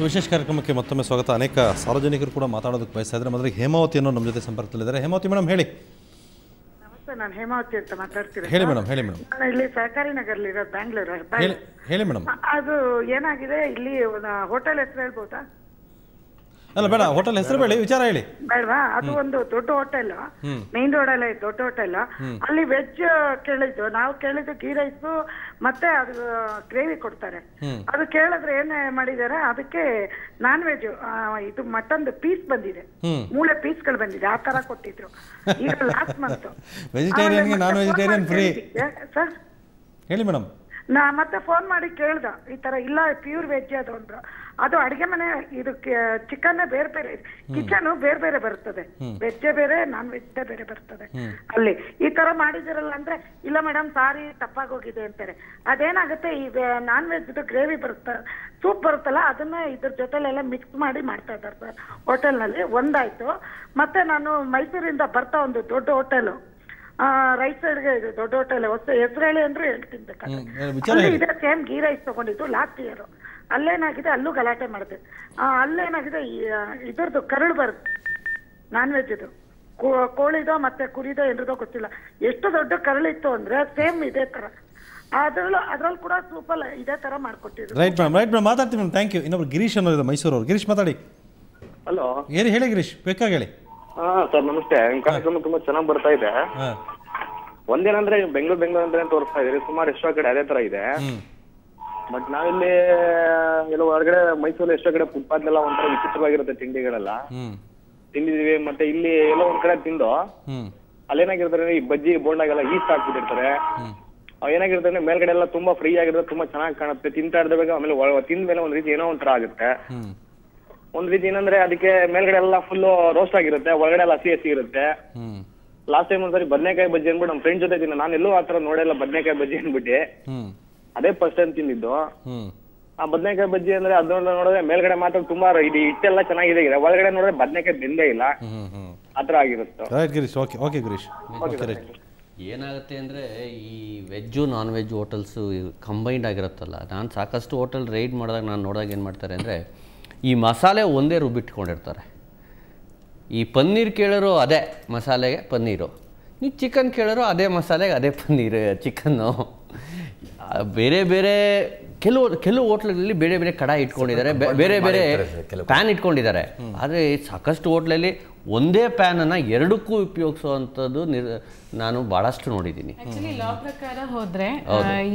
ವಿಶೇಷ ಕಾರ್ಯಕ್ರಮಕ್ಕೆ ಮತ್ತೊಮ್ಮೆ ಸ್ವಾಗತ. ಅನೇಕ ಸಾರ್ವಜನಿಕರು ಕೂಡ ಮಾತಾಡೋದಕ್ಕೆ ಬಯಸ್ತಾ ಇದ್ದಾರೆ. ಮೊದಲಿಗೆ ಹೇಮಾವತಿ ಅನ್ನೋ ನಮ್ಮ ಜೊತೆ ಸಂಪರ್ಕದಲ್ಲಿದ್ದಾರೆ. ಹೇಮಾವತಿ ಮೇಡಮ್ ಹೇಳಿ. ನಮಸ್ತೆ, ನಾನು ಹೇಮಾವತಿ ಅಂತ ಮಾತಾಡ್ತೀನಿ. ಹೇಳಿ ಮೇಡಮ್. ಹೇಳಿ ಮೇಡಮ್. ನಾನು ಇಲ್ಲಿ ಸಹಕಾರಿ ನಗರಲ್ಲಿ ಇರೋದು, ಬ್ಯಾಂಗ್ಳೂರು. ಹೇಳಿ ಮೇಡಮ್. ಅದು ಏನಾಗಿದೆ, ಇಲ್ಲಿ ಹೋಟೆಲ್ ಹೆಸರು ಹೇಳ್ಬೋದಾ? ಅಲ್ಲ ಬೇಡ, ಹೋಟೆಲ್ ಹೆಸರು ಬೇಡ, ವಿಚಾರ ಹೇಳಿ. ಬೇಡವಾ? ಅದು ಒಂದು ದೊಡ್ಡ ಹೋಟೆಲ್, ಮೇನ್ ರೋಡ್ ಅಲ್ಲೇ ದೊಡ್ಡ ಹೋಟೆಲ್. ಅಲ್ಲಿ ವೆಜ್ ಕೇಳಿದ್ದು, ನಾವು ಕೇಳಿದ್ದು ಗೀ ರೈಸ್ ಮತ್ತೆ ಅದು ಗ್ರೇವಿ ಕೊಡ್ತಾರೆ. ಅದು ಕೇಳಿದ್ರೆ ಏನ್ ಮಾಡಿದ್ದಾರೆ, ಅದಕ್ಕೆ ನಾನ್ ವೆಜ್ ಇದು ಮಟನ್ ಪೀಸ್ ಬಂದಿದೆ, ಮೂಳೆ ಪೀಸ್ಗಳು ಬಂದಿದೆ, ಆ ತರ ಕೊಟ್ಟಿದ್ರು. ಈಗ ಲಾಸ್ಟ್ ಮಂತ್ ವೆಜಿಟೇರಿಯನ್ಗೆ ನಾನ್ ವೆಜಿಟೇರಿಯನ್ ಫ್ರೀ ಸರ್. ಹೇಳಿ ಮೇಡಮ್. ನಾ ಮತ್ತೆ ಫೋನ್ ಮಾಡಿ ಕೇಳ್ದ, ಈ ತರ ಇಲ್ಲ ಪ್ಯೂರ್ ವೆಜ್ ಅದು ಅಂದ್ರು. ಅದು ಅಡಿಗೆ ಮನೆ, ಇದು ಚಿಕನ್ ಬೇರೆ ಬೇರೆ, ಕಿಚನ್ ಬೇರೆ ಬೇರೆ ಬರ್ತದೆ, ವೆಜ್ ಬೇರೆ ನಾನ್ ವೆಜ್ ಬೇರೆ ಬರ್ತದೆ. ಅಲ್ಲಿ ಈ ತರ ಮಾಡಿದಿರಲ್ಲ ಅಂದ್ರೆ, ಇಲ್ಲ ಮೇಡಮ್ ಸಾರಿ ತಪ್ಪಾಗೋಗಿದೆ ಅಂತಾರೆ. ಅದೇನಾಗುತ್ತೆ, ಈ ನಾನ್ ವೆಜ್ ಗ್ರೇವಿ ಬರುತ್ತೆ, ಸೂಪ್ ಬರುತ್ತಲ್ಲ, ಅದನ್ನ ಇದ್ರ ಜೊತೆಲೆಲ್ಲ ಮಿಕ್ಸ್ ಮಾಡಿ ಮಾಡ್ತಾ ಇದ್ದಾರೆ ಸರ್ ಹೋಟೆಲ್ ನಲ್ಲಿ. ಒಂದಾಯ್ತು. ಮತ್ತೆ ನಾನು ಮೈಸೂರಿಂದ ಬರ್ತಾ ಒಂದು ದೊಡ್ಡ ಹೋಟೆಲ್, ರೈಟ್ ಸೈಡ್ಗೆ ಇದೆ ದೊಡ್ಡ ಹೋಟೆಲ್, ಹೆಸರು ಹೇಳಿ ಅಂದ್ರೆ ಹೇಳ್ತೀನಿ ಬೇಕಾದ್ರೆ. ಇದೆ ಸೇಮ್ ಗೀ ರೈಸ್ ತಗೊಂಡಿದ್ದು ಲಾಸ್ಟ್ ಇಯರ್. ಅಲ್ಲೇನಾಗಿದೆ, ಅಲ್ಲೂ ಗಲಾಟೆ ಮಾಡಿದೆ. ಅಲ್ಲೇನಾಗಿದೆ, ಇದ್ರದ್ದು ಕರಳು ಬರುತ್ತೆ, ನಾನ್ ವೆಜ್ ಇದು, ಕೋಳಿದೋ ಮತ್ತೆ ಕುರಿದೋ ಏನ್ರದೋ ಗೊತ್ತಿಲ್ಲ, ಎಷ್ಟು ದೊಡ್ಡ ಕರಳಿತ್ತು ಅಂದ್ರೆ ಸೇಮ್ ಇದೇ ತರ. ಅದ್ರಲ್ಲಿ ಕೂಡ ಸೂಪರ್ ಇದೇ ತರ ಮಾಡ್ಕೊಟ್ಟಿದ್ರು. ರೈಟ್ ಮೇಡಮ್ ಮಾತಾಡ್ತೀವಿ ಮೇಡಮ್. Thank you. ಇನ್ನೊಬ್ರು ಗಿರೀಶ್ ಅನ್ನೋದು ಮೈಸೂರವ್ರು. ಗಿರೀಶ್ ಮಾತಾಡಿ. ಹಲೋ ಹೇಳಿ ಗಿರೀಶ್, ಬೇಕಾಗಿ ಹೇಳಿ. ಸರ್ ನಮಸ್ತೆ. ಕಾರ್ಯಕ್ರಮ ತುಂಬಾ ಚೆನ್ನಾಗಿ ಬರ್ತಾ ಇದೆ. ಒಂದೇನಂದ್ರೆ ಬೆಂಗಳೂರು ಅಂದ್ರೆ ತೋರಿಸ್ತಾ ಇದೀರಿ, ಸುಮಾರು ಎಷ್ಟೋ ಕಡೆ ಅದೇ ತರ ಇದೆ. ಬಟ್ ನಾವಿಲ್ಲಿ ಎಲ್ಲೋ ಹೊರಗಡೆ ಮೈಸೂರಲ್ಲಿ ಎಷ್ಟೋ ಕಡೆ ಫುಟ್ಪಾತ್ ಎಲ್ಲ ಒಂಥರ ವಿಚಿತ್ರವಾಗಿರುತ್ತೆ ತಿಂಡಿಗಳೆಲ್ಲ ತಿಂದಿದೀವಿ. ಮತ್ತೆ ಇಲ್ಲಿ ಎಲ್ಲೋ ಒಂದ್ ಕಡೆ ತಿಂದು ಅಲ್ಲೇನಾಗಿರ್ತಾರೆ, ಈ ಬಜ್ಜಿ ಬೋಂಡಾಗೆಲ್ಲ ಈಸ್ಟ್ ಹಾಕ್ಬಿಟ್ಟಿರ್ತಾರೆ. ಏನಾಗಿರ್ತಾರೆ, ಮೇಲ್ಗಡೆ ಎಲ್ಲ ತುಂಬಾ ಫ್ರೀ ಆಗಿರುತ್ತೆ, ತುಂಬಾ ಚೆನ್ನಾಗಿ ಕಾಣುತ್ತೆ, ತಿಂತಾ ಇರ್ಬೇಕು. ಆಮೇಲೆ ತಿಂದ ಮೇಲೆ ಒಂದ್ ರೀತಿ ಏನೋ ಒಂಥರ ಆಗುತ್ತೆ. ಒಂದ್ ರೀತಿ ಏನಂದ್ರೆ, ಅದಕ್ಕೆ ಮೇಲ್ಗಡೆ ಎಲ್ಲ ಫುಲ್ ರೋಸ್ಟ್ ಆಗಿರುತ್ತೆ, ಒಳಗಡೆ ಎಲ್ಲ ಹಸಿ ಇರುತ್ತೆ. ಲಾಸ್ಟ್ ಟೈಮ್ ಒಂದ್ಸರಿ ಬದನೆಕಾಯಿ ಬಜ್ಜಿ ಅನ್ಬಿಟ್ಟು ನಮ್ಮ ಫ್ರೆಂಡ್ ಜೊತೆ ತಿನ್ನ, ನಾನು ಎಲ್ಲೂ ಆತರ ನೋಡಿಲ್ಲ ಬದನೆಕಾಯಿ ಬಜ್ಜಿ ಅನ್ಬಿಟ್ಟು. ಅದೇ ಫಸ್ಟ್ ಟೈಮ್ ತಿಂದಿದ್ದು. ಆ ಬದನೆಕಾಯಿ ಬಜ್ಜಿ ಅಂದ್ರೆ ಅದನ್ನ ನೋಡಿದ್ರೆ ಮೇಲ್ಗಡೆ ಮಾತ್ರ ತುಂಬಾ ಇದು ಹಿಟ್ಟೆಲ್ಲ ಚೆನ್ನಾಗಿದೆ, ಒಳಗಡೆ ನೋಡಿದ್ರೆ ಬದನೆಕಾಯಿ ಬೆಂದೇ ಇಲ್ಲ, ಆತರ ಆಗಿರುತ್ತೆ. ಏನಾಗುತ್ತೆ ಅಂದರೆ, ಈ veg non veg hotels combined ಆಗಿರುತ್ತಲ್ಲ. ನಾನು ಸಾಕಷ್ಟು ಹೋಟೆಲ್ ರೈಡ್ ಮಾಡಿದಾಗ ನಾನು ನೋಡಿದಾಗ ಏನು ಮಾಡ್ತಾರೆ ಅಂದರೆ, ಈ ಮಸಾಲೆ ಒಂದೇ ರುಬ್ಬಿಟ್ಕೊಂಡಿರ್ತಾರೆ. ಈ ಪನ್ನೀರ್ ಕೇಳೋರು ಅದೇ ಮಸಾಲೆಗೆ ಪನ್ನೀರು, ನೀವು ಚಿಕನ್ ಕೇಳೋರು ಅದೇ ಮಸಾಲೆಗೆ ಅದೇ ಪನ್ನೀರ್ ಚಿಕನ್ನು. ಬೇರೆ ಬೇರೆ ಕೆಲವು ಹೋಟ್ಲಲ್ಲಿ ಬೇರೆ ಬೇರೆ ಕಡಾಯಿ ಇಟ್ಕೊಂಡಿದ್ದಾರೆ, ಬೇರೆ ಬೇರೆ ಪ್ಯಾನ್ ಇಟ್ಕೊಂಡಿದ್ದಾರೆ. ಆದರೆ ಸಾಕಷ್ಟು ಹೋಟ್ಲಲ್ಲಿ ಒಂದೇ ಪ್ಯಾನನ್ನು ಎರಡಕ್ಕೂ ಉಪಯೋಗಿಸುವಂಥದ್ದು ನಾನು ಭಾಳಷ್ಟು ನೋಡಿದ್ದೀನಿ. ಆಕ್ಚುಲಿ ಲಾ ಪ್ರಕಾರ ಹೋದ್ರೆ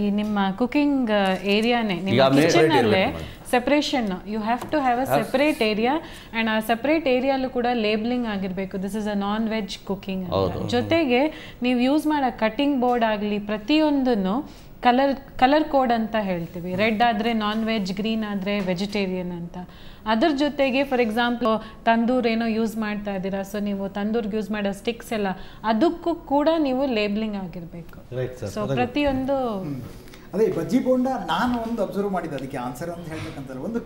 ಈ ನಿಮ್ಮ ಕುಕಿಂಗ್ ಏರಿಯಾನೇ, ನಿಮ್ಮ ಕಿಚನ್ ಅಲ್ಲೇ separation, you have to have a separate area. And ಆ ಸೆಪರೇಟ್ ಏರಿಯಾಲು ಕೂಡ ಲೇಬ್ಲಿಂಗ್ ಆಗಿರಬೇಕು, this is a non veg cooking. ಜೊತೆಗೆ ನೀವು ಯೂಸ್ ಮಾಡೋ ಕಟಿಂಗ್ ಬೋರ್ಡ್ ಆಗಲಿ ಪ್ರತಿಯೊಂದನ್ನು ಕಲರ್ ಕೋಡ್ ಅಂತ ಹೇಳ್ತೀವಿ. ರೆಡ್ ಆದರೆ ನಾನ್ ವೆಜ್, ಗ್ರೀನ್ ಆದರೆ ವೆಜಿಟೇರಿಯನ್ ಅಂತ. ಅದ್ರ ಜೊತೆಗೆ ಫಾರ್ ಎಕ್ಸಾಂಪಲ್ ತಂದೂರ್ ಏನೋ ಯೂಸ್ ಮಾಡ್ತಾ ಇದ್ದೀರಾ, ಸೊ ನೀವು ತಂದೂರ್ಗೆ ಯೂಸ್ ಮಾಡೋ ಸ್ಟಿಕ್ಸ್ ಎಲ್ಲ ಅದಕ್ಕೂ ಕೂಡ ನೀವು ಲೇಬ್ಲಿಂಗ್ ಆಗಿರಬೇಕು. ಸೊ ಪ್ರತಿಯೊಂದು ಅದೇ ಬಜ್ಜಿ ಬೋಂಡ ನಾನು ಒಂದು ಅಬ್ಸರ್ವ್ ಮಾಡಿದ್ದೆ, ಅದಕ್ಕೆ ಆನ್ಸರ್ ಅಂತ ಹೇಳ್ಬೇಕಂತಂದ್ರೆ, ಒಂದು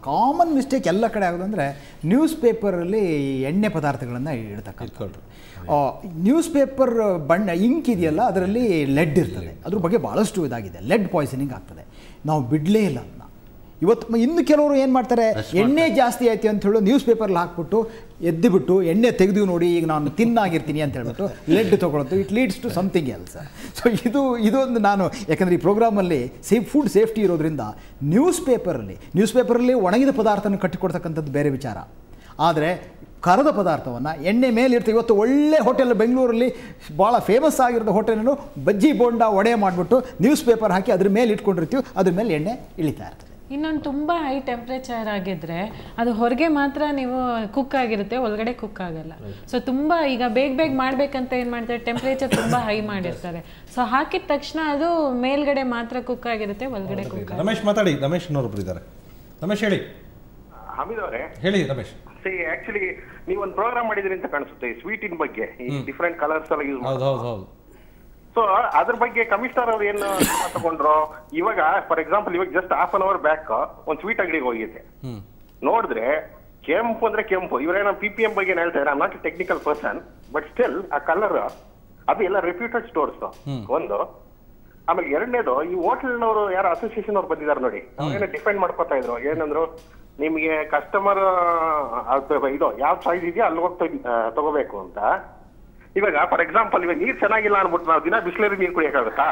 ಕಾಮನ್ ಮಿಸ್ಟೇಕ್ ಎಲ್ಲ ಕಡೆ ಆಗೋದಂದರೆ ನ್ಯೂಸ್ ಪೇಪರಲ್ಲಿ ಎಣ್ಣೆ ಪದಾರ್ಥಗಳನ್ನು ಇಡ್ತಕ್ಕಂಥದ್ದು. ನ್ಯೂಸ್ ಪೇಪರ್ ಬಣ್ಣ ಇಂಕ್ ಇದೆಯಲ್ಲ, ಅದರಲ್ಲಿ ಲೆಡ್ ಇರ್ತದೆ. ಅದ್ರ ಬಗ್ಗೆ ಭಾಳಷ್ಟು ಇದಾಗಿದೆ, ಲೆಡ್ ಪಾಯ್ಸನಿಂಗ್ ಆಗ್ತದೆ. ನಾವು ಬಿಡಲೇ ಇಲ್ಲ ಅದನ್ನ. ಇವತ್ತು ಇನ್ನು ಕೆಲವರು ಏನು ಮಾಡ್ತಾರೆ, ಎಣ್ಣೆ ಜಾಸ್ತಿ ಆಯ್ತು ಅಂತ ಹೇಳಿ ನ್ಯೂಸ್ ಪೇಪರ್ಲ್ಲಿ ಹಾಕ್ಬಿಟ್ಟು ಎದ್ದುಬಿಟ್ಟು ಎಣ್ಣೆ ತೆಗೆದು ನೋಡಿ ಈಗ ನಾನು ತಿನ್ನಾಗಿರ್ತೀನಿ ಅಂತ ಹೇಳ್ಬಿಟ್ಟು ಲೆಡ್ ತೊಗೊಳೋದು. It leads to something else. So ಇದೊಂದು ನಾನು, ಯಾಕಂದರೆ ಈ ಪ್ರೋಗ್ರಾಮಲ್ಲಿ ಫುಡ್ ಸೇಫ್ಟಿ ಇರೋದ್ರಿಂದ ನ್ಯೂಸ್ ಪೇಪರಲ್ಲಿ ಒಣಗಿದ ಪದಾರ್ಥನ ಕಟ್ಟಿಕೊಡ್ತಕ್ಕಂಥದ್ದು ಬೇರೆ ವಿಚಾರ. ಆದರೆ ಕರದ ಪದಾರ್ಥವನ್ನು ಎಣ್ಣೆ ಮೇಲೆ ಇರ್ತೀವಿ. ಇವತ್ತು ಒಳ್ಳೆ ಹೋಟೆಲ್ ಬೆಂಗಳೂರಲ್ಲಿ ಭಾಳ ಫೇಮಸ್ ಆಗಿರೋ ಹೋಟೆಲನ್ನು ಬಜ್ಜಿ ಬೋಂಡ ಒಡೆ ಮಾಡಿಬಿಟ್ಟು ನ್ಯೂಸ್ ಪೇಪರ್ ಹಾಕಿ ಅದ್ರ ಮೇಲೆ ಇಟ್ಕೊಂಡಿರ್ತೀವಿ, ಅದ್ರ ಮೇಲೆ ಎಣ್ಣೆ ಇಳಿತಾ ಇರ್ತದೆ. ಇನ್ನೊಂದು ತುಂಬ ಹೈ ಟೆಂಪ್ರೇಚರ್ ಆಗಿದ್ರೆ ಅದು ಹೊರಗೆ ಮಾತ್ರ ನೀವು ಕುಕ್ ಆಗಿರುತ್ತೆ, ಒಳಗಡೆ ಕುಕ್ ಆಗಲ್ಲ. ಸೊ ತುಂಬ ಈಗ ಬೇಗ ಮಾಡ್ಬೇಕಂತ ಏನು ಮಾಡ್ತಾರೆ, ಟೆಂಪ್ರೇಚರ್ ತುಂಬ ಹೈ ಮಾಡಿರ್ತಾರೆ. ಸೊ ಹಾಕಿದ ತಕ್ಷಣ ಅದು ಮೇಲ್ಗಡೆ ಮಾತ್ರ ಕುಕ್ ಆಗಿರುತ್ತೆ, ಒಳಗಡೆ ಕುಕ್. ರಮೇಶ್ ಮಾತಾಡಿ. ರಮೇಶ್ ಅನ್ನೋರು ಇದ್ದಾರೆ. ರಮೇಶ್ ಹೇಳಿ. ಹಮೀದ್ ಅವರೇ ಹೇಳಿ. ರಮೇಶ್, ಆಕ್ಚುಲಿ ನೀವು ಒಂದು ಪ್ರೋಗ್ರಾಮ್ ಮಾಡಿದ್ರಿ ಅಂತ ಕಾಣಿಸುತ್ತೆ, ಸ್ವೀಟಿನ ಬಗ್ಗೆ, ಈ ಡಿಫ್ರೆಂಟ್ ಕಲರ್ಸ್ ಎಲ್ಲ ಯೂಸ್ ಮಾಡಿ. ಹೌದು. ಸೊ ಅದ್ರ ಬಗ್ಗೆ ಕಮಿಷನರ್ ಅವ್ರು ಏನು ತಗೊಂಡ್ರು, ಇವಾಗ ಫಾರ್ ಎಕ್ಸಾಂಪಲ್ ಇವಾಗ just half an hour back ಒಂದು ಸ್ವೀಟ್ ಅಂಗಡಿಗೆ ಹೋಗಿದ್ದೆ, ನೋಡಿದ್ರೆ ಕೆಂಪು ಅಂದ್ರೆ ಕೆಂಪು. ಇವರೇನೋ PPM ಬಗ್ಗೆ ಹೇಳ್ತಾ ಇದ್ದಾರೆ. I am not A technical person, but still ಆ ಕಲರ್ ಅದು ಎಲ್ಲ ರೆಪ್ಯೂಟೆಡ್ ಸ್ಟೋರ್ಸ್. ಒಂದು ಆಮೇಲೆ ಎರಡನೇದು, ಈ ಹೋಟೆಲ್ನವರು ಯಾರು ಅಸೋಸಿಯೇಷನ್ ಅವ್ರು ಬಂದಿದ್ದಾರೆ ನೋಡಿ, ಅವ್ರೇನೋ ಡಿಫೆಂಡ್ ಮಾಡ್ಕೊತಾ ಇದ್ರು. ಏನಂದ್ರು, ನಿಮಗೆ ಕಸ್ಟಮರ್ ಇದು ಯಾವ ಚಾಯ್ಸ್ ಇದೆಯೋ ಅಲ್ಲಿ ಹೋಗಿ ತಗೋಬೇಕು ಅಂತ. ಇವಾಗ ಫಾರ್ ಎಕ್ಸಾಂಪಲ್, ಇವಾಗ ನೀರ್ ಚೆನ್ನಾಗಿಲ್ಲ ಅನ್ಬಿಟ್ಟು ನಾವು ದಿನ ಬಿಸ್ಲೇರಿ ನೀರು ಕುಡಿಯಕ್ಕಾಗುತ್ತಾ?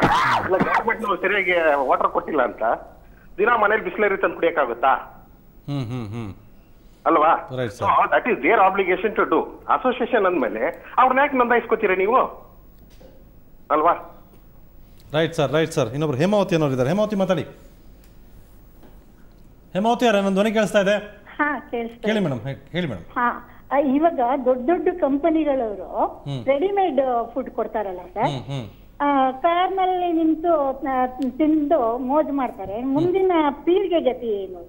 ಇಲ್ಲ ಗವರ್ಮೆಂಟ್ ನಾವು ಸರಿಯಾಗಿ ವಾಟರ್ ಕೊಟ್ಟಿಲ್ಲ ಅಂತ ದಿನ ಮನೇಲಿ ಬಿಸ್ಲೇರಿ ತಂದು ಕುಡಿಯಕ್ಕಾಗುತ್ತಾ? ಅಲ್ವಾ? That is their obligation to do. Association ಅಂದ್ಮೇಲೆ ಅವ್ರನ್ನ ಯಾಕೆ ನೋಂದಾಯಿಸ್ಕೋತೀರ ನೀವು, ಅಲ್ವಾ? Right sir. ಇನ್ನೊಬ್ರು ಹೇಮಾವತಿ ಅನ್ನೋರು ಇದ್ದಾರೆ. ಹೇಮಾವತಿ ಮಾತಾಡಿ. ಹೇಮಾವತಿ ಅವರೇ, ನನ್ನ ಧ್ವನಿ ಕೇಳಿಸ್ತಾ ಇದೆ? ಹೇಳಿ ಮೇಡಮ್, ಹೇಳಿ ಮೇಡಮ್. ಇವಾಗ ದೊಡ್ಡ ದೊಡ್ಡ ಕಂಪನಿಗಳವರು ರೆಡಿಮೇಡ್ ಫುಡ್ ಕೊಡ್ತಾರಲ್ಲ ಸರ್, ಕಾರ್ನಲ್ಲಿ ನಿಂತು ತಿಂದು ಮೋಜ್ ಮಾಡ್ತಾರೆ. ಮುಂದಿನ ಪೀಳಿಗೆ ಗತಿ ಏನು?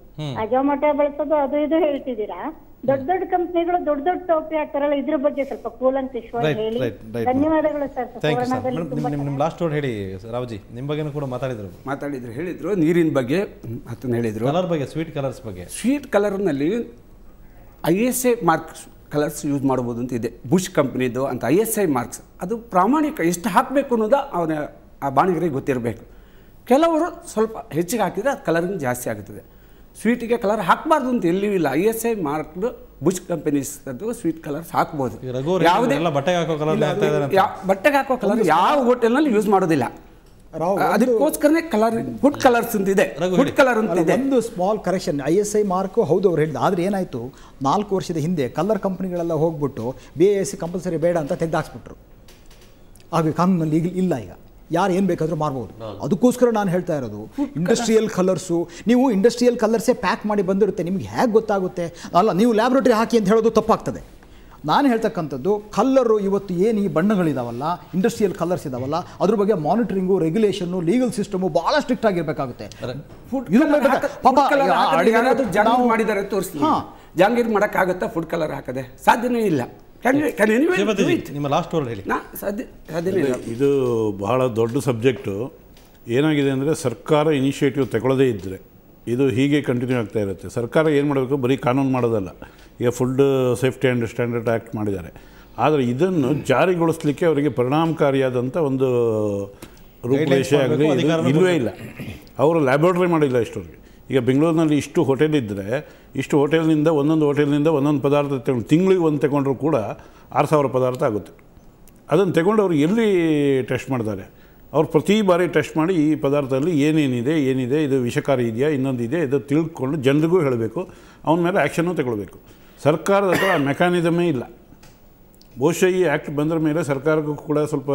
ಜೊಮ್ಯಾಟೊ ಬಳಸೋದು ಅದು ಇದು ಹೇಳ್ತಿದ್ದೀರಾ. ದೊಡ್ಡ ದೊಡ್ಡ ಕಂಪನಿಗಳು ದೊಡ್ಡ ದೊಡ್ಡ ಟೋಪಿ ಹಾಕ್ತಾರಲ್ಲ, ಇದ್ರ ಬಗ್ಗೆ ಸ್ವಲ್ಪ ಕೂಲಂಕಷವಾಗಿ ಹೇಳಿ. ಧನ್ಯವಾದಗಳು ಸರ್. ನಿಮ್ಮ ಲಾಸ್ಟ್ ವರ್ಡ್ ಹೇಳಿ ರಾವ್ಜಿ. ನಿಮ್ಮ ಬಗ್ಗೆನೂ ಕೂಡ ಹೇಳಿದ್ರು ನೀರಿನ ಬಗ್ಗೆ ಅದನ್ನ ಹೇಳಿದ್ರು. ಕಲರ್ ಬಗ್ಗೆ, ಸ್ವೀಟ್ ಕಲರ್ಸ್ ಬಗ್ಗೆ. ಸ್ವೀಟ್ ಕಲರ್ನಲ್ಲಿ ISI ಮಾರ್ಕ್ಸ್ ಕಲರ್ಸ್ ಯೂಸ್ ಮಾಡ್ಬೋದು ಅಂತ ಇದೆ, ಬುಷ್ ಕಂಪ್ನಿದು ಅಂತ. ISI ಮಾರ್ಕ್ಸ್ ಅದು ಪ್ರಾಮಾಣಿಕ, ಎಷ್ಟು ಹಾಕಬೇಕು ಅನ್ನೋದು ಅವನ ಆ ಬಾಣಿಗರಿಗೆ ಗೊತ್ತಿರಬೇಕು. ಕೆಲವರು ಸ್ವಲ್ಪ ಹೆಚ್ಚಿಗೆ ಹಾಕಿದರೆ ಅದು ಕಲರಿಂಗ್ ಜಾಸ್ತಿ ಆಗುತ್ತದೆ. ಸ್ವೀಟಿಗೆ ಕಲರ್ ಹಾಕಬಾರ್ದು ಅಂತ ಎಲ್ಲಿಯೂ ಇಲ್ಲ. ISI marked bush companies sweet colours ಹಾಕ್ಬೋದು. ಯಾವುದೇ ಬಟ್ಟೆಗೆ ಹಾಕೋ ಕಲರ್ ಯಾವ ಹೋಟೆಲ್ನಲ್ಲಿ ಯೂಸ್ ಮಾಡೋದಿಲ್ಲ. ಅದಕ್ಕೋಸ್ಕರನೇ ಕಲರ್ ಫುಡ್ ಕಲರ್ಸ್ ಅಂತಿದೆ, ಫುಡ್ ಕಲರ್ ಅಂತಿದೆ. ಒಂದು ಸ್ಮಾಲ್ ಕರೆಕ್ಷನ್, ISI ಮಾರ್ಕು ಹೌದು ಅವ್ರು ಹೇಳಿದ. ಆದರೆ ಏನಾಯಿತು, 4 ವರ್ಷದ ಹಿಂದೆ ಕಲರ್ ಕಂಪ್ನಿಗಳೆಲ್ಲ ಹೋಗ್ಬಿಟ್ಟು BIS ಕಂಪಲ್ಸರಿ ಬೇಡ ಅಂತ ತೆಗೆದಾಕ್ಸ್ಬಿಟ್ರು. ಆಗ ಕಾನೂನಲ್ಲಿ ಈಗ ಇಲ್ಲ. ಈಗ ಯಾರು ಏನು ಬೇಕಾದರೂ ಮಾರ್ಬೋದು. ಅದಕ್ಕೋಸ್ಕರ ನಾನು ಹೇಳ್ತಾ ಇರೋದು, ಇಂಡಸ್ಟ್ರಿಯಲ್ ಕಲರ್ಸು, ನೀವು ಇಂಡಸ್ಟ್ರಿಯಲ್ ಕಲರ್ಸೇ ಪ್ಯಾಕ್ ಮಾಡಿ ಬಂದಿರುತ್ತೆ, ನಿಮ್ಗೆ ಹೇಗೆ ಗೊತ್ತಾಗುತ್ತೆ? ಅಲ್ಲ, ನೀವು ಲ್ಯಾಬ್ರೇಟರಿ ಹಾಕಿ ಅಂತ ಹೇಳೋದು ತಪ್ಪಾಗ್ತದೆ. ನಾನು ಹೇಳ್ತಕ್ಕಂಥದ್ದು ಕಲ್ಲರು ಇವತ್ತು ಏನು ಈ ಬಣ್ಣಗಳಿದಾವಲ್ಲ, ಇಂಡಸ್ಟ್ರಿಯಲ್ ಕಲರ್ಸ್ ಇದಾವಲ್ಲ, ಅದ್ರ ಬಗ್ಗೆ ಮಾನಿಟರಿಂಗು, ರೆಗ್ಯುಲೇಷನ್ನು, ಲೀಗಲ್ ಸಿಸ್ಟಮು ಭಾಳ ಸ್ಟ್ರಿಕ್ಟ್ ಆಗಿರಬೇಕಾಗುತ್ತೆ. ಮಾಡಿದ್ದಾರೆ ತೋರಿಸ್ತೀನಿ. ಜಾಂಗೀರ್ ಮಾಡೋಕ್ಕಾಗತ್ತಾ ಫುಡ್ ಕಲರ್ ಹಾಕದೆ? ಸಾಧ್ಯನೇ ಇಲ್ಲ. ನಿಮ್ಮ ಲಾಸ್ಟ್ ವರ್ಡ್ ಹೇಳಿ. ಇದು ಬಹಳ ದೊಡ್ಡ ಸಬ್ಜೆಕ್ಟು. ಏನಾಗಿದೆ ಅಂದರೆ, ಸರ್ಕಾರ ಇನಿಷಿಯೇಟಿವ್ ತಗೊಳ್ಳೋದೇ ಇದ್ದರೆ ಇದು ಹೀಗೆ ಕಂಟಿನ್ಯೂ ಆಗ್ತಾ ಇರುತ್ತೆ. ಸರ್ಕಾರ ಏನು ಮಾಡಬೇಕು, ಬರೀ ಕಾನೂನು ಮಾಡೋದಲ್ಲ. ಈಗ food safety and standard act ಮಾಡಿದ್ದಾರೆ, ಆದರೆ ಇದನ್ನು ಜಾರಿಗೊಳಿಸಲಿಕ್ಕೆ ಅವರಿಗೆ ಪರಿಣಾಮಕಾರಿಯಾದಂಥ ಒಂದು ರೂಪರೇಷೆ ಆಗಲಿ ಇಲ್ಲವೇ ಇಲ್ಲ. ಅವರು ಲ್ಯಾಬೋರೇಟರಿ ಮಾಡಿಲ್ಲ ಇಷ್ಟವರೆಗೆ. ಈಗ ಬೆಂಗಳೂರಿನಲ್ಲಿ ಇಷ್ಟು ಹೋಟೆಲ್ ಇದ್ದರೆ, ಇಷ್ಟು ಹೋಟೆಲ್ನಿಂದ ಒಂದೊಂದು ಪದಾರ್ಥ ತಗೊಂಡು ತಿಂಗಳಿಗೆ ಒಂದು ತಗೊಂಡ್ರೂ ಕೂಡ 6,000 ಪದಾರ್ಥ ಆಗುತ್ತೆ. ಅದನ್ನು ತಗೊಂಡು ಅವ್ರು ಎಲ್ಲಿ ಟೆಸ್ಟ್ ಮಾಡ್ತಾರೆ? ಅವ್ರು ಪ್ರತಿ ಬಾರಿ ಟೆಸ್ಟ್ ಮಾಡಿ ಈ ಪದಾರ್ಥದಲ್ಲಿ ಏನೇನಿದೆ, ಇದು ವಿಷಕಾರಿ ಇದೆಯಾ, ಇನ್ನೊಂದಿದೆ, ಇದು ತಿಳ್ಕೊಂಡು ಜನರಿಗೂ ಹೇಳಬೇಕು, ಅವನ ಮೇಲೆ ಆ್ಯಕ್ಷನ್ನು ತಗೊಳ್ಬೇಕು. ಸರ್ಕಾರದ ಹತ್ರ ಆ ಮೆಕ್ಯಾನಿಸಮೇ ಇಲ್ಲ. ಬಹುಶಃ ಈ ಆ್ಯಕ್ಟ್ ಬಂದ್ರ ಮೇಲೆ ಸರ್ಕಾರಕ್ಕೂ ಕೂಡ ಸ್ವಲ್ಪ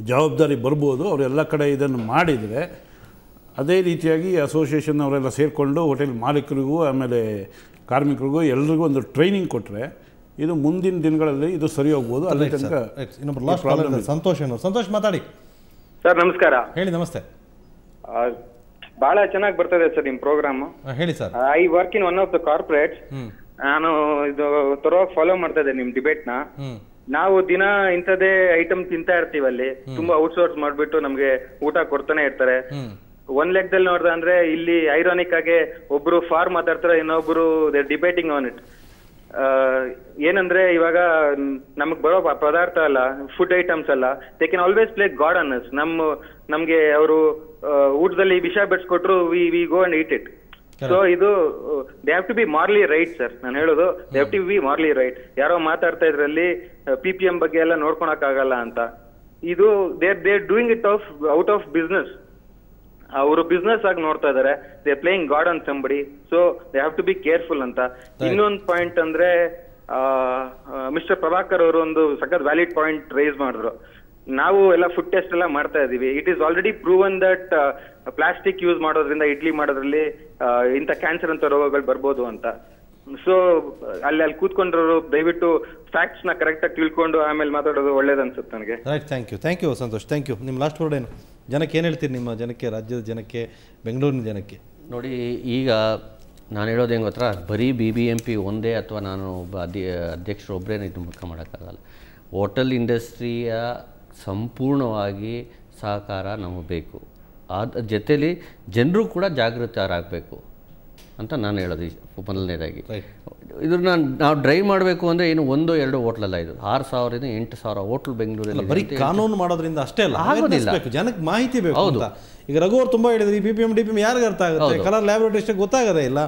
ಜವಾಬ್ದಾರಿ ಬರ್ಬೋದು. ಅವರೆಲ್ಲ ಕಡೆ ಇದನ್ನು ಮಾಡಿದರೆ, ಅದೇ ರೀತಿಯಾಗಿ ಅಸೋಸಿಯೇಷನ್ ಅವರೆಲ್ಲ ಸೇರಿಕೊಂಡು ಹೋಟೆಲ್ ಮಾಲೀಕರಿಗೂ ಆಮೇಲೆ ಕಾರ್ಮಿಕರಿಗೂ ಎಲ್ರಿಗೂ ಒಂದು ಟ್ರೈನಿಂಗ್ ಕೊಟ್ಟರೆ ಇದು ಮುಂದಿನ ದಿನಗಳಲ್ಲಿ ಇದು ಸರಿ ಹೋಗ್ಬೋದು. ಅಲ್ಲಿ ತನಕ ಸಂತೋಷ್ ಮಾತಾಡಿ ಸರ್. ನಮಸ್ಕಾರ. ಹೇಳಿ. ನಮಸ್ತೆ. ಬಹಳ ಚೆನ್ನಾಗಿ ಬರ್ತದೆ ಸರ್ ನಿಮ್ ಪ್ರೋಗ್ರಾಮ್. ಹೇಳಿ sir. I work in one of the corporates. ನಾನು ಇದು ತರೋವಾಗಿ ಫಾಲೋ ಮಾಡ್ತಾ ಇದ್ದೆ ನಿಮ್ ಡಿಬೇಟ್ ನ. ನಾವು ದಿನ ಇಂಥದೇ ಐಟಮ್ ತಿಂತಾ ಇರ್ತೀವಿ ಅಲ್ಲಿ. ತುಂಬಾ ಔಟ್ಸೋರ್ಸ್ ಮಾಡ್ಬಿಟ್ಟು ನಮ್ಗೆ ಊಟ ಕೊಡ್ತಾನೆ ಇರ್ತಾರೆ. ಒಂದ್ ಲೆಕ್ಕದಲ್ಲಿ ನೋಡ್ದ ಅಂದ್ರೆ ಇಲ್ಲಿ ಐರಾನಿಕ್ ಆಗಿ ಒಬ್ರು ಫಾರ್ ಮಾತಾಡ್ತಾರೆ, ಇನ್ನೊಬ್ರು ಡಿಬೇಟಿಂಗ್ ಆನ್ ಇಟ್. ಏನಂದ್ರೆ ಇವಾಗ ನಮಗ್ ಬರೋ ಪದಾರ್ಥ ಅಲ್ಲ, ಫುಡ್ ಐಟಮ್ಸ್ ಅಲ್ಲ, they can always play god on us. ನಮ್ಗೆ ಅವರು ಊಟದಲ್ಲಿ ವಿಷ ಬೆಡ್ಸ್ಕೊಟ್ರು, we go and eat it. So ಇದು they have to be morally right sir. ನಾನು ಹೇಳೋದು they have to be morally right. ಯಾರೋ ಮಾತಾಡ್ತಾ ಇದ್ರಲ್ಲಿ PPM ಬಗ್ಗೆ ಎಲ್ಲ ನೋಡ್ಕೊಳಕ್ ಆಗಲ್ಲ ಅಂತ. ಇದು they doing it out of business. ಅವರು ಬಿಸ್ನೆಸ್ ಆಗಿ ನೋಡ್ತಾ ಇದಾರೆ. They playing god on somebody. So they have to be careful ಅಂತ. ಇನ್ನೊಂದು ಪಾಯಿಂಟ್ ಅಂದ್ರೆ, ಮಿಸ್ಟರ್ ಪ್ರಭಾಕರ್ ಅವರು ಒಂದು ಸಖತ್ ವ್ಯಾಲಿಡ್ ಪಾಯಿಂಟ್ ರೈಸ್ ಮಾಡಿದ್ರು. ನಾವು ಎಲ್ಲ ಫುಡ್ ಟೆಸ್ಟ್ ಎಲ್ಲ ಮಾಡ್ತಾ ಇದೀವಿ. It is already proven that plastic use ಮಾಡೋದ್ರಿಂದ ಇಡ್ಲಿ ಮಾಡೋದ್ರಲ್ಲಿ ಇಂಥ ಕ್ಯಾನ್ಸರ್ ಅಂತ ರೋಗಗಳು ಬರ್ಬೋದು ಅಂತ. ಸೊ ಅಲ್ಲಿ ಕೂತ್ಕೊಂಡ್ರು ದಯವಿಟ್ಟು ಫ್ಯಾಕ್ಟ್ಸ್ ನ ಕರೆಕ್ಟ್ ಆಗಿ ತಿಳ್ಕೊಂಡು ಆಮೇಲೆ ಮಾತಾಡೋದು ಒಳ್ಳೇದು ಅನ್ಸುತ್ತೆ ನನಗೆ. Right. Thank you Santosh. Thank you. ನಿಮ್ಮ ಲಾಸ್ಟ್ ವರ್ಡ್ ಏನು? ಜನಕ್ಕೆ ಏನು ಹೇಳ್ತೀರಿ? ನಿಮ್ಮ ಜನಕ್ಕೆ, ರಾಜ್ಯದ ಜನಕ್ಕೆ, ಬೆಂಗಳೂರಿನ ಜನಕ್ಕೆ? ನೋಡಿ, ಈಗ ನಾನು ಹೇಳೋದು ಹೆಂಗೆ ಗೊತ್ತಾ, ಬರೀ BBMP ಒಂದೇ ಅಥವಾ ನಾನು ಒಬ್ಬ ಅಧ್ಯಕ್ಷರು ಒಬ್ಬರೇ ಇದು ಮುಖ ಮಾಡೋಕ್ಕಾಗಲ್ಲ. ಹೋಟೆಲ್ ಇಂಡಸ್ಟ್ರಿಯ ಸಂಪೂರ್ಣವಾಗಿ ಸಹಕಾರ ನಮಗೆ ಬೇಕು. ಅದ್ರ ಜೊತೆಲಿ ಜನರು ಕೂಡ ಜಾಗೃತರಾಗಬೇಕು. ಅಂತ ನಾನು ಹೇಳೋದು ಮೊದಲನೇದಾಗಿ. ಇದನ್ನ ನಾವು ಡ್ರೈವ್ ಮಾಡಬೇಕು ಅಂದರೆ ಏನು 1-2 ಹೋಟ್ಲಲ್ಲ, ಇದು 6,000 8,000 ಹೋಟ್ಲ್ ಬೆಂಗಳೂರಲ್ಲಿ. ಬರೀ ಕಾನೂನು ಮಾಡೋದ್ರಿಂದ ಅಷ್ಟೇ ಅಲ್ಲ, ಆಗೋದಿಲ್ಲ, ಜನಕ್ಕೆ ಮಾಹಿತಿ ಬೇಕು ಅಂತ. ಈಗ ರಘು ಅವ್ರು ತುಂಬ ಹೇಳಿದ್ರು, ಈ PPM DPM ಯಾರಿಗೆ ಅರ್ಥ ಆಗುತ್ತೆ, ಕಲರ್ ಲ್ಯಾಬ್ರೇಟರಿ ಅಷ್ಟೇ ಗೊತ್ತಾಗದೇ ಇಲ್ಲ,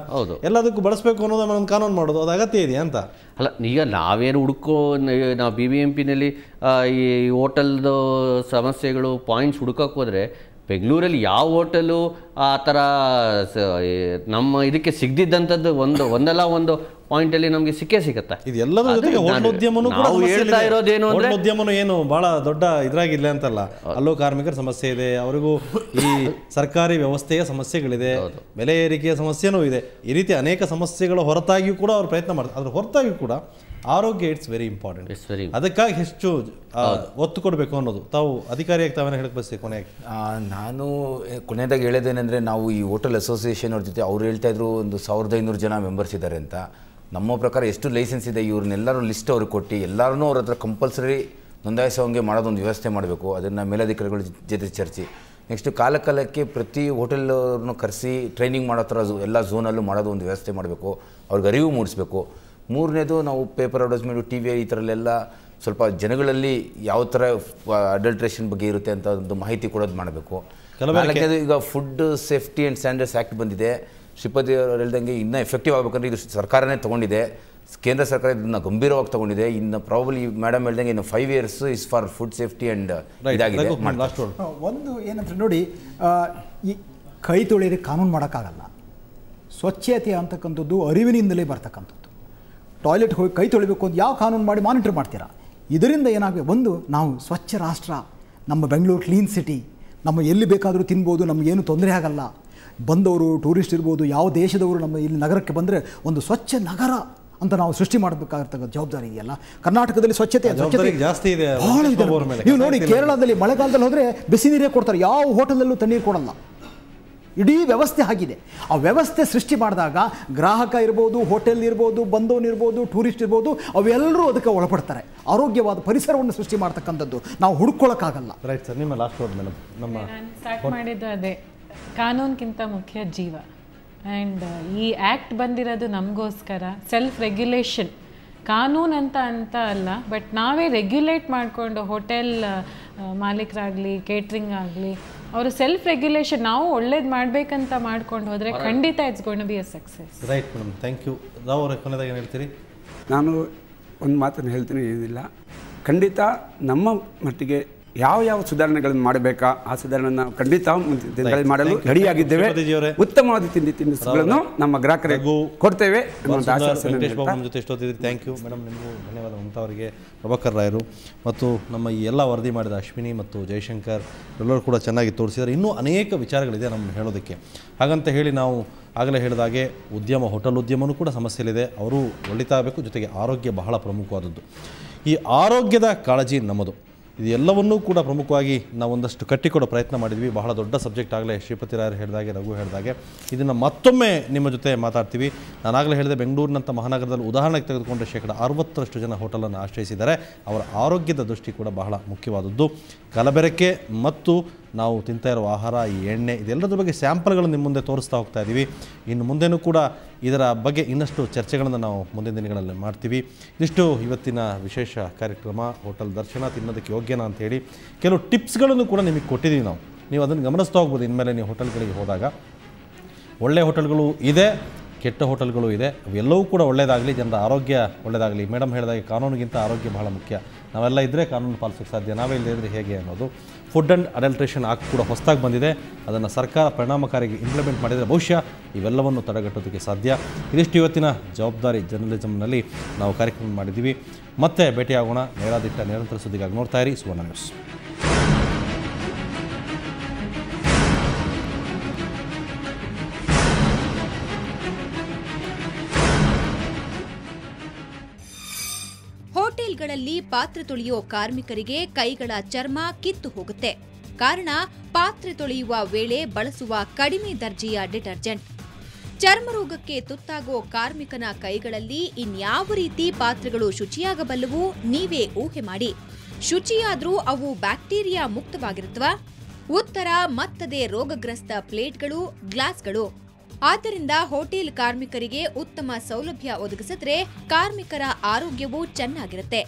ಎಲ್ಲದಕ್ಕೂ ಬಳಸಬೇಕು ಅನ್ನೋದು ಒಂದು ಕಾನೂನು ಮಾಡೋದು ಅದು ಅಗತ್ಯ ಇದೆಯಾ ಅಂತ. ಅಲ್ಲ, ಈಗ ನಾವೇನು ನಾವು BBMPನಲ್ಲಿ ಈ ಹೋಟೆಲ್ದು ಸಮಸ್ಯೆಗಳು ಪಾಯಿಂಟ್ಸ್ ಹುಡುಕಕ್ಕೆ ಹೋದರೆ ಬೆಂಗಳೂರಲ್ಲಿ ಯಾವ ಹೋಟೆಲು ಆ ಥರ ನಮ್ಮ ಇದಕ್ಕೆ ಸಿಗದಿದ್ದಂಥದ್ದು ಒಂದಲ್ಲ ಒಂದು ಪಾಯಿಂಟಲ್ಲಿ ನಮಗೆ ಸಿಗುತ್ತೆ. ಇದೆಲ್ಲದರ ಜೊತೆಗೆ ಹೋಟೆಲೋದ್ಯಮನೂ ಕೂಡ ಹೇಳ್ತಾ ಇರೋದೇನು ಅಂದರೆ ಹೋಟೆಲೋದ್ಯಮನೂ ಏನು ಭಾಳ ದೊಡ್ಡ ಇದ್ರಾಗಿಲ್ಲ ಅಂತಲ್ಲ, ಅಲ್ಲೂ ಕಾರ್ಮಿಕರ ಸಮಸ್ಯೆ ಇದೆ, ಅವರಿಗೂ ಈ ಸರ್ಕಾರಿ ವ್ಯವಸ್ಥೆಯ ಸಮಸ್ಯೆಗಳಿದೆ, ಬೆಲೆ ಏರಿಕೆಯ ಸಮಸ್ಯೆನೂ ಇದೆ. ಈ ರೀತಿ ಅನೇಕ ಸಮಸ್ಯೆಗಳ ಹೊರತಾಗಿಯೂ ಕೂಡ ಅವ್ರು ಪ್ರಯತ್ನ ಮಾಡ್ತಾರೆ. ಅದ್ರ ಹೊರತಾಗಿಯೂ ಕೂಡ ಆರೋಗ್ಯ ಇಟ್ಸ್ ವೆರಿ ಇಂಪಾರ್ಟೆಂಟ್. ಅದಕ್ಕಾಗಿ ಹೆಚ್ಚು ಒತ್ತು ಕೊಡಬೇಕು ಅನ್ನೋದು ತಾವು ಅಧಿಕಾರಿಯಾಗಿ ತಾವೇನು ಹೇಳಕ್ಕೆ ಬಯಸ್ತೀವಿ ಕೊನೆಯಾಗಿ? ನಾನು ಕೊನೆಯದಾಗಿ ಹೇಳೋದೇನೆಂದರೆ, ನಾವು ಈ ಹೋಟೆಲ್ ಅಸೋಸಿಯೇಷನ್ ಅವ್ರ ಜೊತೆ ಅವ್ರು ಹೇಳ್ತಾ ಇದ್ರು 1,500 ಜನ ಮೆಂಬರ್ಸ್ ಇದ್ದಾರೆ ಅಂತ. ನಮ್ಮ ಪ್ರಕಾರ ಎಷ್ಟು ಲೈಸೆನ್ಸ್ ಇದೆ ಇವ್ರನ್ನೆಲ್ಲರೂ ಲಿಸ್ಟ್ ಅವ್ರಿಗೆ ಕೊಟ್ಟು ಎಲ್ಲರೂ ಅವ್ರ ಹತ್ರ ಕಂಪಲ್ಸರಿ ನೋಂದಾಯಿಸೋಂಗೆ ಮಾಡೋದೊಂದು ವ್ಯವಸ್ಥೆ ಮಾಡಬೇಕು. ಅದನ್ನು ಮೇಲಧಿಕಾರಿಗಳ ಜೊತೆ ಚರ್ಚೆ. ನೆಕ್ಸ್ಟು ಕಾಲಕ್ಕೆ ಪ್ರತಿ ಹೋಟೆಲ್ನೂ ಕರೆಸಿ ಟ್ರೈನಿಂಗ್ ಮಾಡೋ ಥರ ಎಲ್ಲ ಝೋನಲ್ಲೂ ಮಾಡೋದು ಒಂದು ವ್ಯವಸ್ಥೆ ಮಾಡಬೇಕು, ಅವ್ರಿಗೆ ಅರಿವು ಮೂಡಿಸ್ಬೇಕು. ಮೂರನೇದು, ನಾವು ಪೇಪರ್ ಅಡ್ವರ್ಟೈಸ್ಮೆಂಟು TV ಈ ಥರಲ್ಲೆಲ್ಲ ಸ್ವಲ್ಪ ಜನಗಳಲ್ಲಿ ಯಾವ ಥರ ಅಡಲ್ಟ್ರೇಷನ್ ಬಗ್ಗೆ ಇರುತ್ತೆ ಅಂತ ಒಂದು ಮಾಹಿತಿ ಕೊಡೋದು ಮಾಡಬೇಕು. ನಾಲ್ಕನೇದು, ಈಗ food safety and standards act ಬಂದಿದೆ. ಶ್ರೀಪತಿ ಅವರು ಹೇಳ್ದಂಗೆ ಇನ್ನೂ ಎಫೆಕ್ಟಿವ್ ಆಗಬೇಕಂದ್ರೆ ಇದು ಸರ್ಕಾರನೇ ತೊಗೊಂಡಿದೆ, ಕೇಂದ್ರ ಸರ್ಕಾರ ಇದನ್ನು ಗಂಭೀರವಾಗಿ ತೊಗೊಂಡಿದೆ. ಇನ್ನು ಪ್ರಾಬಬ್ಲಿ ಮೇಡಮ್ ಹೇಳ್ದಂಗೆ ಇನ್ನು 5 years is for food safety and ಇದಾಗಿದೆ. ಒಂದು ಏನಂತ ನೋಡಿ, ಈ ಕೈ ತೊಳೆಯೋದಕ್ಕೆ ಕಾನೂನು ಮಾಡೋಕ್ಕಾಗಲ್ಲ. ಸ್ವಚ್ಛತೆ ಅಂತಕ್ಕಂಥದ್ದು ಅರಿವಿನಿಂದಲೇ ಬರ್ತಕ್ಕಂಥದ್ದು. ಟಾಯ್ಲೆಟ್ ಹೋಗಿ ಕೈ ತೊಳಿಬೇಕು ಅಂತ ಯಾವ ಕಾನೂನು ಮಾಡಿ ಮಾನಿಟರ್ ಮಾಡ್ತೀರಾ? ಇದರಿಂದ ಏನಾಗಬೇಕು, ಒಂದು ನಾವು ಸ್ವಚ್ಛ ರಾಷ್ಟ್ರ, ನಮ್ಮ ಬೆಂಗಳೂರು ಕ್ಲೀನ್ ಸಿಟಿ, ನಮ್ಮ ಎಲ್ಲಿ ಬೇಕಾದರೂ ತಿನ್ಬೋದು, ನಮಗೇನು ತೊಂದರೆ ಆಗಲ್ಲ. ಬಂದವರು ಟೂರಿಸ್ಟ್ ಇರ್ಬೋದು, ಯಾವ ದೇಶದವರು ನಮ್ಮ ಇಲ್ಲಿ ನಗರಕ್ಕೆ ಬಂದರೆ ಒಂದು ಸ್ವಚ್ಛ ನಗರ ಅಂತ ನಾವು ಸೃಷ್ಟಿ ಮಾಡಬೇಕಾಗಿರ್ತಕ್ಕಂಥ ಜವಾಬ್ದಾರಿ ಇದೆಯಲ್ಲ. ಕರ್ನಾಟಕದಲ್ಲಿ ಸ್ವಚ್ಛತೆ ಜಾಸ್ತಿ ಇದೆ, ಭಾಳ ಇದೆ. ನೀವು ನೋಡಿ, ಕೇರಳದಲ್ಲಿ ಮಳೆಗಾಲದಲ್ಲಿ ಹೋದರೆ ಬಿಸಿ ನೀರೇ ಕೊಡ್ತಾರೆ, ಯಾವ ಹೋಟೆಲಲ್ಲೂ ತಣ್ಣೀರು ಕೊಡಲ್ಲ. ಇಡೀ ವ್ಯವಸ್ಥೆ ಆಗಿದೆ. ಆ ವ್ಯವಸ್ಥೆ ಸೃಷ್ಟಿ ಮಾಡಿದಾಗ ಗ್ರಾಹಕ ಇರ್ಬೋದು, ಹೋಟೆಲ್ ಇರ್ಬೋದು, ಬಂದವನಿರ್ಬೋದು, ಟೂರಿಸ್ಟ್ ಇರ್ಬೋದು, ಅವೆಲ್ಲರೂ ಅದಕ್ಕೆ ಒಳಪಡ್ತಾರೆ. ಆರೋಗ್ಯವಾದ ಪರಿಸರವನ್ನು ಸೃಷ್ಟಿ ಮಾಡ್ತಕ್ಕಂಥದ್ದು ನಾವು ಹುಡುಕೊಳ್ಳೋಕ್ಕಾಗಲ್ಲ. ರೈಟ್ ಸರ್, ನಿಮ್ಮ ಲಾಸ್ಟ್ ವರ್ಡ್ ಮೇಡಮ್. ನಾನು ಸ್ಟಾರ್ಟ್ ಮಾಡಿದ್ದು ಅದೇ, ಕಾನೂನ್ಗಿಂತ ಮುಖ್ಯ ಜೀವ. ಆ್ಯಂಡ್ ಈ ಆ್ಯಕ್ಟ್ ಬಂದಿರೋದು ನಮಗೋಸ್ಕರ ಸೆಲ್ಫ್ ರೆಗ್ಯುಲೇಷನ್. ಕಾನೂನು ಅಂತ ಅಲ್ಲ, ಬಟ್ ನಾವೇ ರೆಗ್ಯುಲೇಟ್ ಮಾಡಿಕೊಂಡು ಹೋಟೆಲ್ ಮಾಲೀಕರಾಗಲಿ, ಕೇಟ್ರಿಂಗ್ ಆಗಲಿ, ಅವರು ಸೆಲ್ಫ್ ರೆಗ್ಯುಲೇಷನ್ ನಾವು ಒಳ್ಳೇದು ಮಾಡಬೇಕಂತ ಮಾಡ್ಕೊಂಡು ಹೋದರೆ ಖಂಡಿತ it's going to be a success. Right madam, thank you. Rao ಅವರೇ, ಕೊನೆಯದಾಗಿ ಏನು ಹೇಳ್ತೀರಿ? ನಾನು ಒಂದು ಮಾತನ್ನು ಹೇಳ್ತೀನಿ, ಏನಿಲ್ಲ, ಖಂಡಿತ ನಮ್ಮ ಮಟ್ಟಿಗೆ ಯಾವ ಸುಧಾರಣೆಗಳನ್ನು ಮಾಡಬೇಕಾ ಆ ಸುಧಾರಣೆ ನಾವು ಖಂಡಿತ ಮಾಡಲು ರೆಡಿಯಾಗಿದ್ದೇವೆ. ಉತ್ತಮವಾದ ತಿನಿಸುಗಳನ್ನು ನಮ್ಮ ಗ್ರಾಹಕರಿಗೂ ಕೊಡ್ತೇವೆ. ವೆಂಕಟೇಶ್ ಬಾಬು ನಮ್ಮ ಜೊತೆ ಎಷ್ಟೊತ್ತಿದ್ರಿ, ಥ್ಯಾಂಕ್ ಯು ಮೇಡಮ್. ನಿಮಗೂ ಧನ್ಯವಾದ. ಮಮತಾ ಅವರಿಗೆ, ಪ್ರಭಾಕರ್ ರಾಯರು ಮತ್ತು ನಮ್ಮ ಈ ಎಲ್ಲ ವರದಿ ಮಾಡಿದ ಅಶ್ವಿನಿ ಮತ್ತು ಜಯಶಂಕರ್ ಎಲ್ಲರೂ ಕೂಡ ಚೆನ್ನಾಗಿ ತೋರಿಸಿದ್ದಾರೆ. ಇನ್ನೂ ಅನೇಕ ವಿಚಾರಗಳಿದೆ ನಮ್ಮನ್ನು ಹೇಳೋದಕ್ಕೆ. ಹಾಗಂತ ಹೇಳಿ ನಾವು ಆಗಲೇ ಹೇಳಿದಾಗೆ ಹೋಟೆಲ್ ಉದ್ಯಮನೂ ಕೂಡ ಸಮಸ್ಯೆಲಿದೆ, ಅವರು ಒಳಿತಾಗಬೇಕು. ಜೊತೆಗೆ ಆರೋಗ್ಯ ಬಹಳ ಪ್ರಮುಖವಾದದ್ದು. ಈ ಆರೋಗ್ಯದ ಕಾಳಜಿ ನಮ್ಮದು. ಇದು ಎಲ್ಲವನ್ನೂ ಕೂಡ ಪ್ರಮುಖವಾಗಿ ನಾವು ಒಂದಷ್ಟು ಕಟ್ಟಿಕೊಡೋ ಪ್ರಯತ್ನ ಮಾಡಿದ್ವಿ. ಬಹಳ ದೊಡ್ಡ ಸಬ್ಜೆಕ್ಟ್ ಆಗಲೇ ಶ್ರೀಪತಿ ರಾಯರು ಹೇಳಿದಾಗೆ, ರಘು ಹೇಳಿದಾಗೆ, ಇದನ್ನು ಮತ್ತೊಮ್ಮೆ ನಿಮ್ಮ ಜೊತೆ ಮಾತಾಡ್ತೀವಿ. ನಾನಾಗಲೇ ಹೇಳಿದೆ, ಬೆಂಗಳೂರಿನಂಥ ಮಹಾನಗರದಲ್ಲಿ ಉದಾಹರಣೆಗೆ ತೆಗೆದುಕೊಂಡ್ರೆ 60% ಜನ ಹೋಟೆಲನ್ನು ಆಶ್ರಯಿಸಿದ್ದಾರೆ. ಅವರ ಆರೋಗ್ಯದ ದೃಷ್ಟಿ ಕೂಡ ಬಹಳ ಮುಖ್ಯವಾದದ್ದು. ಕಲಬೆರಕೆ ಮತ್ತು ನಾವು ತಿಂತಾ ಇರೋ ಆಹಾರ, ಈ ಎಣ್ಣೆ, ಇದೆಲ್ಲದ್ರ ಬಗ್ಗೆ ಸ್ಯಾಂಪಲ್ಗಳನ್ನು ನಿಮ್ಮ ಮುಂದೆ ತೋರಿಸ್ತಾ ಹೋಗ್ತಾ ಇದ್ದೀವಿ. ಇನ್ನು ಮುಂದೆನೂ ಕೂಡ ಇದರ ಬಗ್ಗೆ ಇನ್ನಷ್ಟು ಚರ್ಚೆಗಳನ್ನು ನಾವು ಮುಂದಿನ ದಿನಗಳಲ್ಲಿ ಮಾಡ್ತೀವಿ. ಇದಿಷ್ಟು ಇವತ್ತಿನ ವಿಶೇಷ ಕಾರ್ಯಕ್ರಮ ಹೋಟೆಲ್ ದರ್ಶನ, ತಿನ್ನೋದಕ್ಕೆ ಯೋಗ್ಯನಾ ಅಂಥೇಳಿ ಕೆಲವು ಟಿಪ್ಸ್ಗಳನ್ನು ಕೂಡ ನಿಮಗೆ ಕೊಟ್ಟಿದ್ದೀವಿ ನಾವು. ನೀವು ಅದನ್ನು ಗಮನಿಸ್ತಾ ಹೋಗ್ಬೋದು. ಇನ್ಮೇಲೆ ನೀವು ಹೋಟೆಲ್ಗಳಿಗೆ ಹೋದಾಗ ಒಳ್ಳೆಯ ಹೋಟೆಲ್ಗಳು ಇದೆ, ಕೆಟ್ಟ ಹೋಟೆಲ್ಗಳು ಇದೆ. ಅವೆಲ್ಲವೂ ಕೂಡ ಒಳ್ಳೆಯದಾಗಲಿ, ಜನರ ಆರೋಗ್ಯ ಒಳ್ಳೆಯದಾಗಲಿ. ಮೇಡಮ್ ಹೇಳಿದಾಗೆ ಕಾನೂನಿಗಿಂತ ಆರೋಗ್ಯ ಬಹಳ ಮುಖ್ಯ. ನಾವೆಲ್ಲ ಇದ್ದರೆ ಕಾನೂನು ಪಾಲಿಸೋಕ್ಕೆ ಸಾಧ್ಯ, ನಾವೇ ಇಲ್ಲದಿದ್ದರೆ ಹೇಗೆ ಅನ್ನೋದು. ಫುಡ್ ಆ್ಯಂಡ್ ಅಡಲ್ಟ್ರೇಷನ್ ಆಕ್ಟ್ ಕೂಡ ಹೊಸದಾಗಿ ಬಂದಿದೆ. ಅದನ್ನು ಸರ್ಕಾರ ಪರಿಣಾಮಕಾರಿಯಾಗಿ ಇಂಪ್ಲಿಮೆಂಟ್ ಮಾಡಿದರೆ ಬಹುಶಃ ಇವೆಲ್ಲವನ್ನು ತಡೆಗಟ್ಟೋದಕ್ಕೆ ಸಾಧ್ಯ. ಇದಿಷ್ಟು ಇವತ್ತಿನ ಜವಾಬ್ದಾರಿ ಜರ್ನಲಿಸಮ್ನಲ್ಲಿ ನಾವು ಕಾರ್ಯಕ್ರಮ ಮಾಡಿದ್ದೀವಿ. ಮತ್ತೆ ಭೇಟಿಯಾಗೋಣ. ನೇರಾದಿಟ್ಟ ನಿರಂತರ ಸುದ್ದಿಗಾಗಿ ನೋಡ್ತಾ ಇರಿ ಸುವರ್ಣ ನ್ಯೂಸ್. ಹೋಟೆಲ್ಗಳಲ್ಲಿ ಪಾತ್ರೆ ತೊಳೆಯುವ ಕಾರ್ಮಿಕರಿಗೆ ಕೈಗಳ ಚರ್ಮ ಕಿತ್ತು ಹೋಗುತ್ತೆ. ಕಾರಣ ಪಾತ್ರೆ ತೊಳೆಯುವ ವೇಳೆ ಬಳಸುವ ಕಡಿಮೆ ದರ್ಜೆಯ ಡಿಟರ್ಜೆಂಟ್. ಚರ್ಮರೋಗಕ್ಕೆ ತುತ್ತಾಗೋ ಕಾರ್ಮಿಕನ ಕೈಗಳಲ್ಲಿ ಇನ್ಯಾವ ರೀತಿ ಪಾತ್ರೆಗಳು ಶುಚಿಯಾಗಬಲ್ಲವು ನೀವೇ ಊಹೆ ಮಾಡಿ. ಶುಚಿಯಾದ್ರೂ ಅವು ಬ್ಯಾಕ್ಟೀರಿಯಾ ಮುಕ್ತವಾಗಿರುತ್ತವಾ? ಉತ್ತರ ಮತ್ತದೇ ರೋಗಗ್ರಸ್ತ ಪ್ಲೇಟ್ಗಳು, ಗ್ಲಾಸ್ಗಳು. ಆದ್ದರಿಂದ ಹೋಟೆಲ್ ಕಾರ್ಮಿಕರಿಗೆ ಉತ್ತಮ ಸೌಲಭ್ಯ ಒದಗಿಸಿದ್ರೆ ಕಾರ್ಮಿಕರ ಆರೋಗ್ಯವೂ ಚೆನ್ನಾಗಿರುತ್ತೆ.